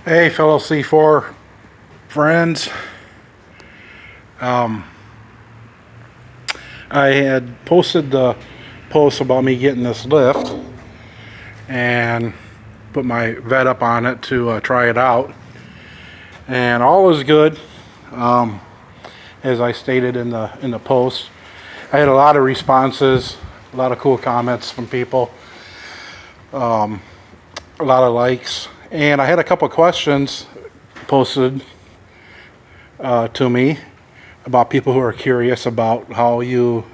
Hey, fellow C4 friends. I had posted the post about me getting this lift and put my vet up on it to try it out. And all is good, as I stated in the post. I had a lot of responses, a lot of cool comments from people, a lot of likes, and I had a couple of questions posted to me about people who are curious about how you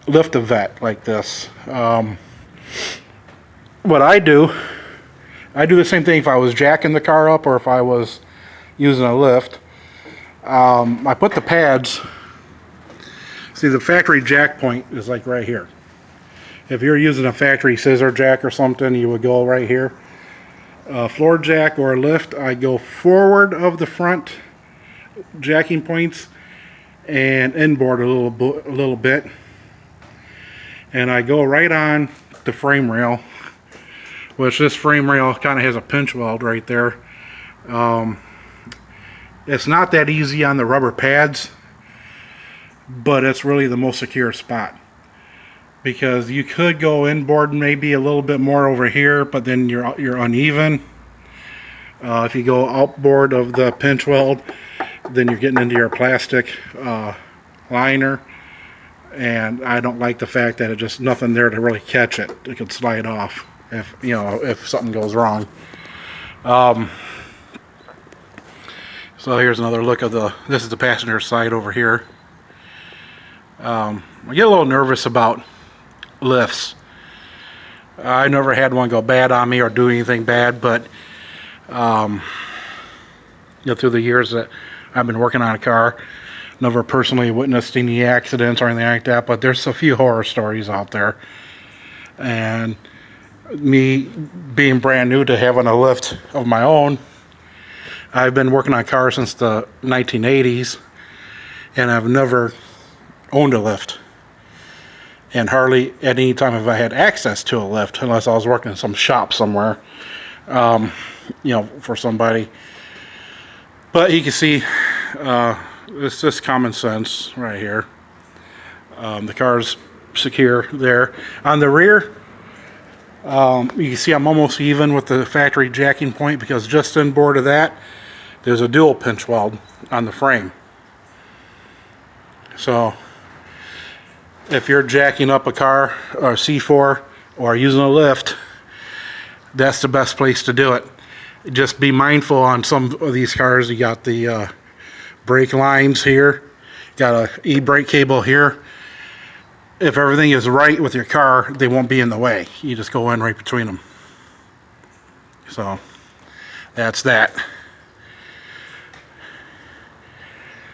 lift a vet like this. What I do the same thing if I was jacking the car up or if I was using a lift. I put the pads, see the factory jack point is like right here. If you're using a factory scissor jack or something, you would go right here. Floor jack or a lift, I go forward of the front jacking points and inboard a little bit, and I go right on the frame rail, which this frame rail kind of has a pinch weld right there. It's not that easy on the rubber pads, but it's really the most secure spot, because you could go inboard maybe a little bit more over here, but then you're uneven. If you go outboard of the pinch weld, then you're getting into your plastic liner, and I don't like the fact that it's just nothing there to really catch it. It could slide off if something goes wrong. So here's another look of this is the passenger side over here. I get a little nervous about lifts. I never had one go bad on me or do anything bad, but through the years that I've been working on a car, never personally witnessed any accidents or anything like that, but there's a few horror stories out there. And me being brand new to having a lift of my own, I've been working on cars since the 1980s, and I've never owned a lift. And hardly at any time have I had access to a lift, unless I was working in some shop somewhere, for somebody. But you can see, it's just common sense right here. The car's secure there. On the rear, you can see I'm almost even with the factory jacking point, because just inboard of that, there's a dual pinch weld on the frame. So if you're jacking up a car or a C4 or using a lift, that's the best place to do it. Just be mindful on some of these cars. You got the brake lines here, got a e-brake cable here. If everything is right with your car, they won't be in the way. You just go in right between them. So that's that.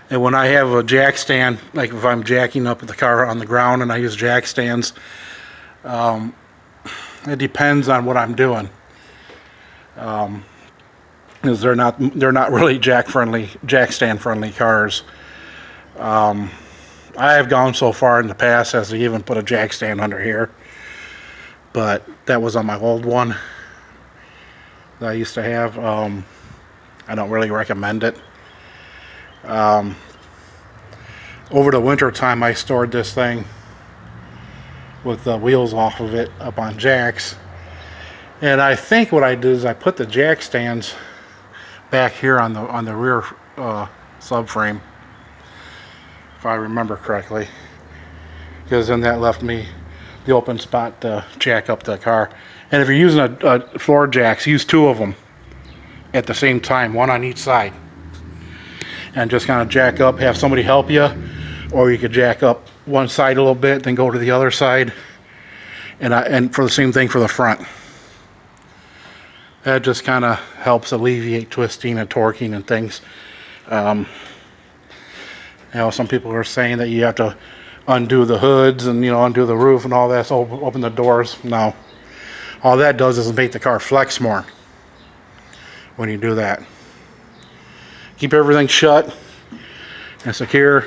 And when I have a jack stand, like if I'm jacking up the car on the ground and I use jack stands, it depends on what I'm doing. Because they're not really jack stand friendly cars. I have gone so far in the past as to even put a jack stand under here, but that was on my old one that I used to have. I don't really recommend it. Over the winter time, I stored this thing with the wheels off of it up on jacks, and I think what I did is I put the jack stands back here on the rear subframe, if I remember correctly, because then that left me the open spot to jack up the car. And if you're using a floor jacks, use two of them at the same time, one on each side, and just kind of jack up, have somebody help you, or you could jack up one side a little bit, then go to the other side, and for the same thing for the front. That just kind of helps alleviate twisting and torquing and things. Some people are saying that you have to undo the hoods and undo the roof and all that, so open the doors. No, all that does is make the car flex more when you do that. Keep everything shut and secure,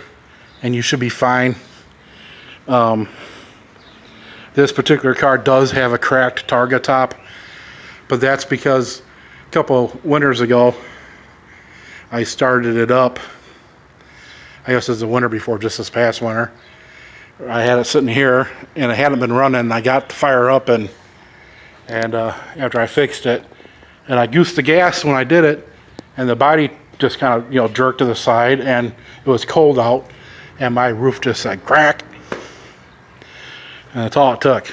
and you should be fine. This particular car does have a cracked targa top, but that's because a couple winters ago, I started it up. I guess it was the winter before, just this past winter. I had it sitting here, and it hadn't been running. I got the fire up, and after I fixed it, and I goosed the gas when I did it, and the body just kind of jerked to the side, and it was cold out, and my roof just said crack, and that's all it took.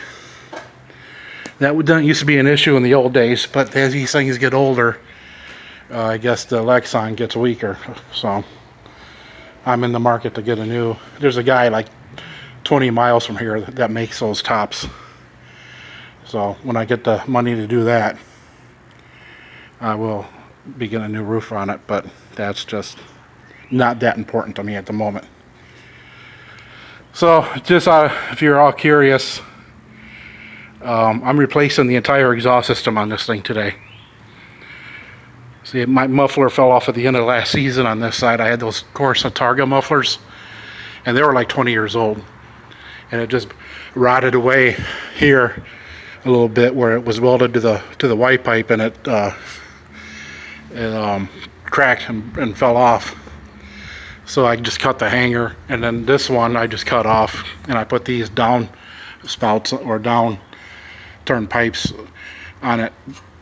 That didn't used to be an issue in the old days, but as these things get older, I guess the Lexan gets weaker. So I'm in the market to get a new. There's a guy like 20 miles from here that makes those tops. So when I get the money to do that, I will be getting a new roof on it, but that's just not that important to me at the moment. So just if you're all curious, I'm replacing the entire exhaust system on this thing today. See, my muffler fell off at the end of last season on this side. I had those Corsa Targa mufflers, and they were like 20 years old. And it just rotted away here a little bit where it was welded to the white pipe, and it cracked and fell off. So I just cut the hanger, and then this one I just cut off, and I put these down spouts or down turn pipes on it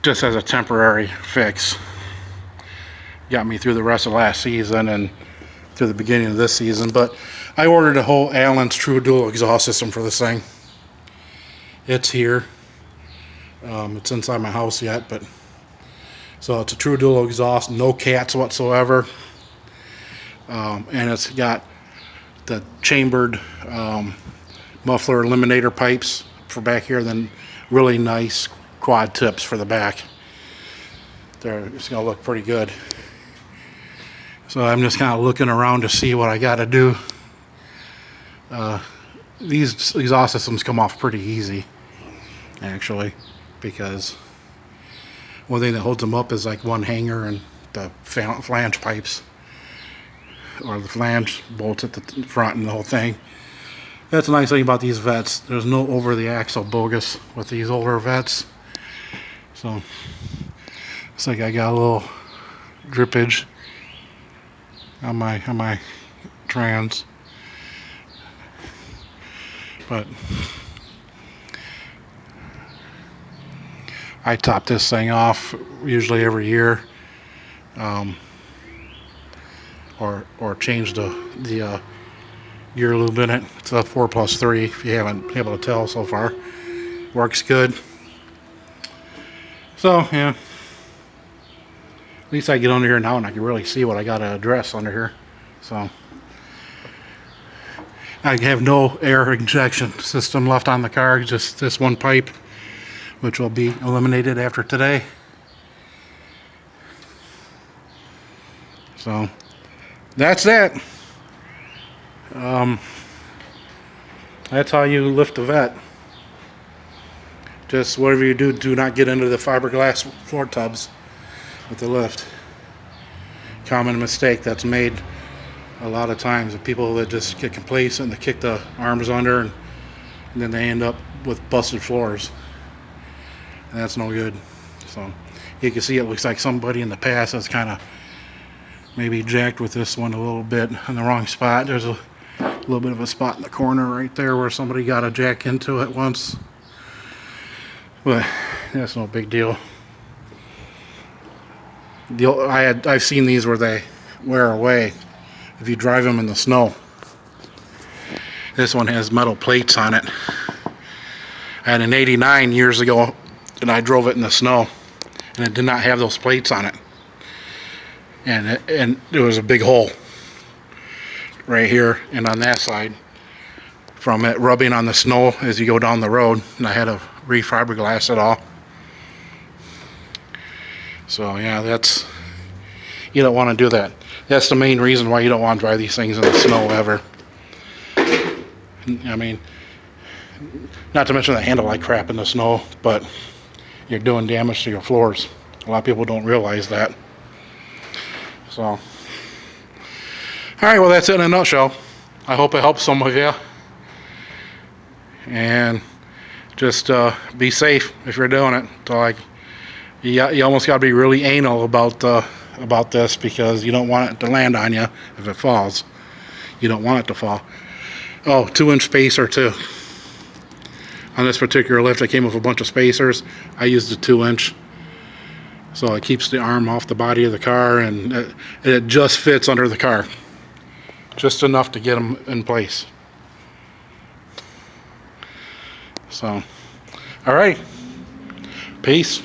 just as a temporary fix. Got me through the rest of last season and through the beginning of this season. But I ordered a whole Allen's True Dual exhaust system for this thing. It's here. It's inside my house yet, but so it's a True Dual exhaust, no cats whatsoever, and it's got the chambered muffler eliminator pipes for back here, then really nice quad tips for the back. It's gonna look pretty good. So I'm just kind of looking around to see what I got to do. These exhaust systems come off pretty easy, actually, because one thing that holds them up is like one hanger and the flange pipes, or the flange bolts at the front and the whole thing. That's a nice thing about these Vettes. There's no over the axle bogus with these older Vettes. So it's like I got a little drippage on my trans, but I top this thing off usually every year, or change the gear lube in it. It's a 4+3 if you haven't been able to tell so far. Works good. So yeah, at least I get under here now and I can really see what I got to address under here. So I have no air injection system left on the car, just this one pipe, which will be eliminated after today. So that's that. That's how you lift a Vette. Just whatever you do not get into the fiberglass floor tubs with the lift. Common mistake that's made a lot of times of people that just get complacent and they kick the arms under, and then they end up with busted floors, and that's no good. So you can see it looks like somebody in the past has kind of maybe jacked with this one a little bit in the wrong spot. There's a little bit of a spot in the corner right there where somebody got a jack into it once, but that's no big deal. I've seen these where they wear away if you drive them in the snow. This one has metal plates on it. I had an 89 years ago and I drove it in the snow, and it did not have those plates on it, and there was a big hole right here and on that side from it rubbing on the snow as you go down the road, and I had to re-fiberglass it all. So yeah, you don't want to do that. That's the main reason why you don't want to drive these things in the snow ever. I mean, not to mention they handle like crap in the snow, but you're doing damage to your floors. A lot of people don't realize that. So, all right, well, that's it in a nutshell. I hope it helps some of you. And just be safe if you're doing it. So You almost got to be really anal about this, because you don't want it to land on you if it falls. You don't want it to fall. Oh, 2-inch spacer too. On this particular lift, I came with a bunch of spacers. I used a 2-inch, so it keeps the arm off the body of the car, and it just fits under the car, just enough to get them in place. So, all right, peace.